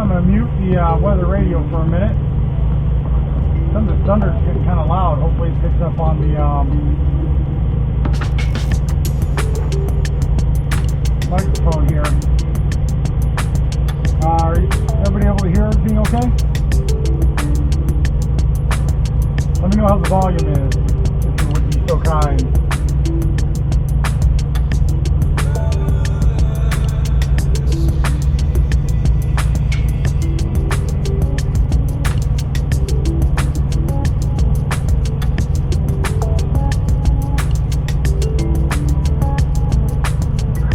I'm going to mute the weather radio for a minute. Some of the thunder's getting kind of loud. Hopefully it picks up on the microphone here. Is everybody able to hear everything okay? Let me know how the volume is, if you would be so kind.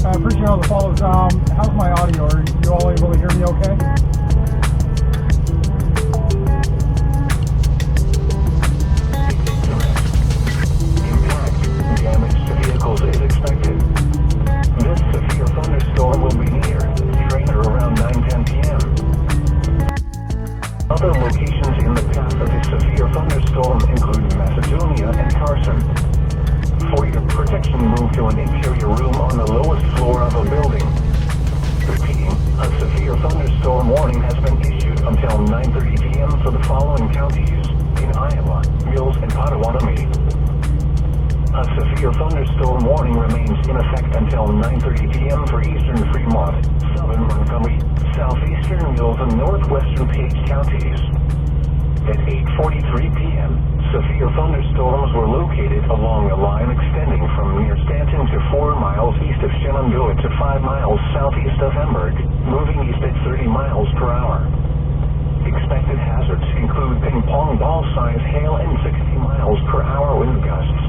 I appreciate all the follows. How's my audio? Are you all able to hear me okay? Damage to vehicles is expected. This severe thunderstorm will be near the trainer around 9:10 p.m. Other locations in the path of the severe thunderstorm include Macedonia and Carson. For your protection, move to an interior room on the lowest floor of a building. Repeating, a severe thunderstorm warning has been issued until 9:30 p.m. for the following counties in Iowa, Mills, and Potawatomi. A severe thunderstorm warning remains in effect until 9:30 p.m. for eastern Fremont, southern Montgomery, southeastern Mills, and northwestern Page counties. At 8:43 p.m., severe thunderstorms were located along a line extending from near Stanton to 4 miles east of Shenandoah to 5 miles southeast of Hamburg, moving east at 30 miles per hour. Expected hazards include ping-pong ball-size hail and 60 miles per hour wind gusts.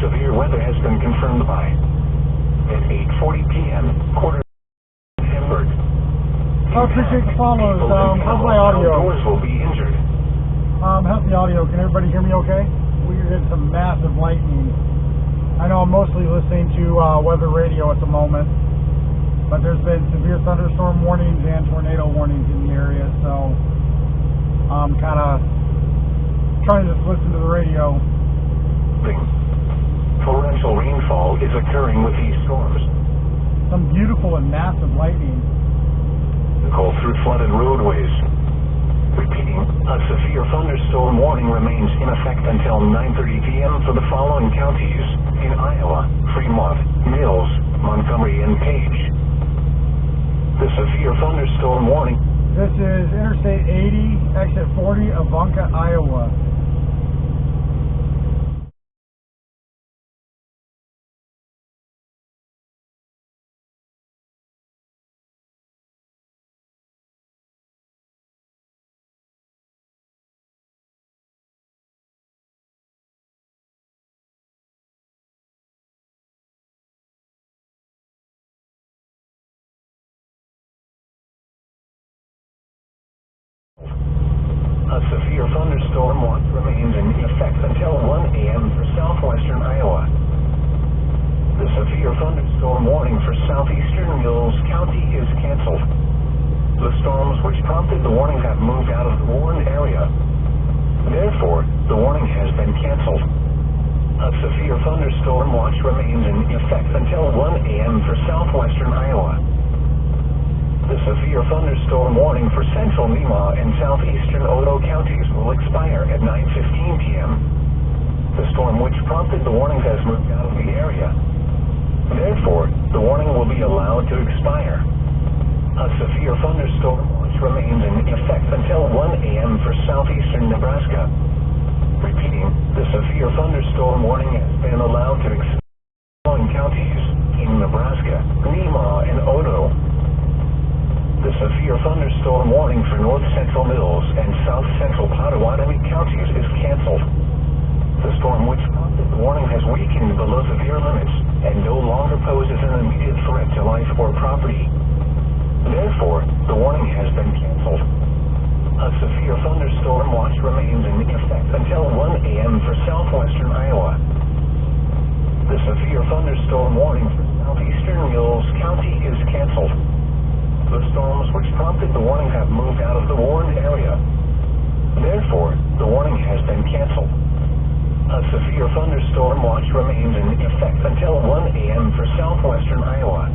Severe weather has been confirmed by, at 8:40 p.m., quarter Hamburg. I appreciate the follows. How's my audio? Outdoors will be injured. How's the audio? Can everybody hear me okay? We're getting some massive lightning. I know I'm mostly listening to weather radio at the moment, but there's been severe thunderstorm warnings and tornado warnings in the area, so I'm kind of trying to just listen to the radio. Torrential rainfall is occurring with these storms. Some beautiful and massive lightning. Call through flooded roadways. Repeating, a severe thunderstorm warning remains in effect until 9:30 p.m. for the following counties in Iowa, Fremont, Mills, Montgomery, and Page. The severe thunderstorm warning. This is Interstate 80, exit 40, Ivanka, Iowa. A severe thunderstorm warning remains in effect until 1 a.m. for southwestern Iowa. The severe thunderstorm warning for southeastern Mills County is canceled. The storms which prompted the warning have moved out of the warned area. Therefore, the warning has been canceled. A severe thunderstorm watch remains in effect until 1 a.m. for southwestern Iowa. The severe thunderstorm warning for central Nemaw and southeastern Otoe counties will expire at 9:15 p.m. The storm which prompted the warning has moved out of the area. Therefore, the warning will be allowed to expire. A severe thunderstorm watch remains in effect until 1 a.m. for southeastern Nebraska. Repeating, the severe thunderstorm warning has been allowed to expire in the following counties in Nebraska, Nemaw, and Otoe. The severe thunderstorm warning for north central Mills and south central Potawatomi counties is canceled. The storm which prompted the warning has weakened below severe limits and no longer poses an immediate threat to life or property. Therefore, the warning has been canceled. A severe thunderstorm watch remains in effect until 1 a.m. for southwestern Iowa. The severe thunderstorm warning for southeastern Mills County is canceled. The storms which prompted the warning have moved out of the warned area. Therefore, the warning has been canceled. A severe thunderstorm watch remains in effect until 1 a.m. for southwestern Iowa.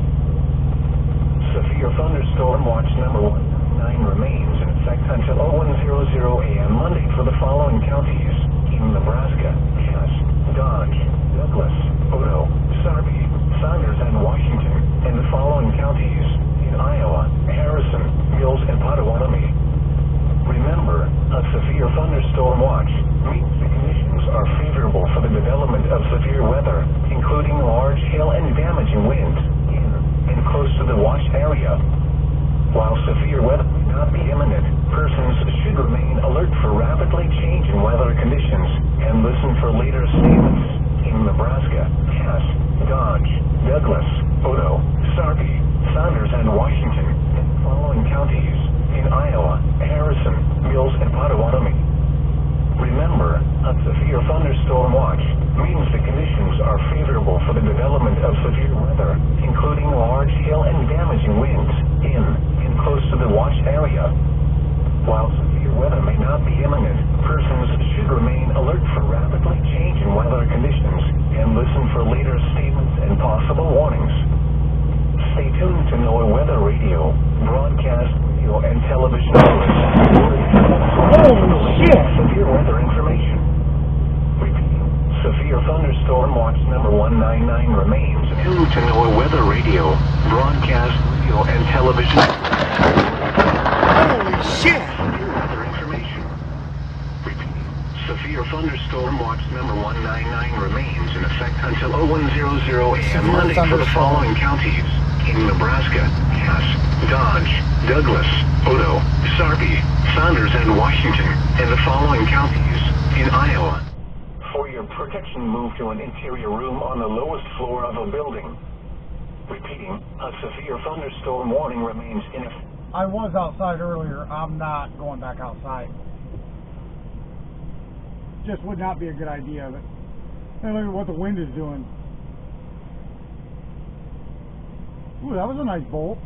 Severe thunderstorm watch number 199 radio and television alerts. Holy shit! Severe weather information. Repeating. Severe thunderstorm watch number 199 remains. Due to NOAA weather radio, broadcast radio and television. Holy shit! Severe weather information. Repeating. Severe thunderstorm watch number 199 remains in effect until 0100 a.m. Monday for the following counties in Nebraska: Cass, Dodge, Douglas, Odo, Sarpy, Saunders, and Washington, and the following counties in Iowa. For your protection, move to an interior room on the lowest floor of a building. Repeating, a severe thunderstorm warning remains in effect. I was outside earlier. I'm not going back outside. Just would not be a good idea. But hey, look at what the wind is doing. Ooh, that was a nice bolt.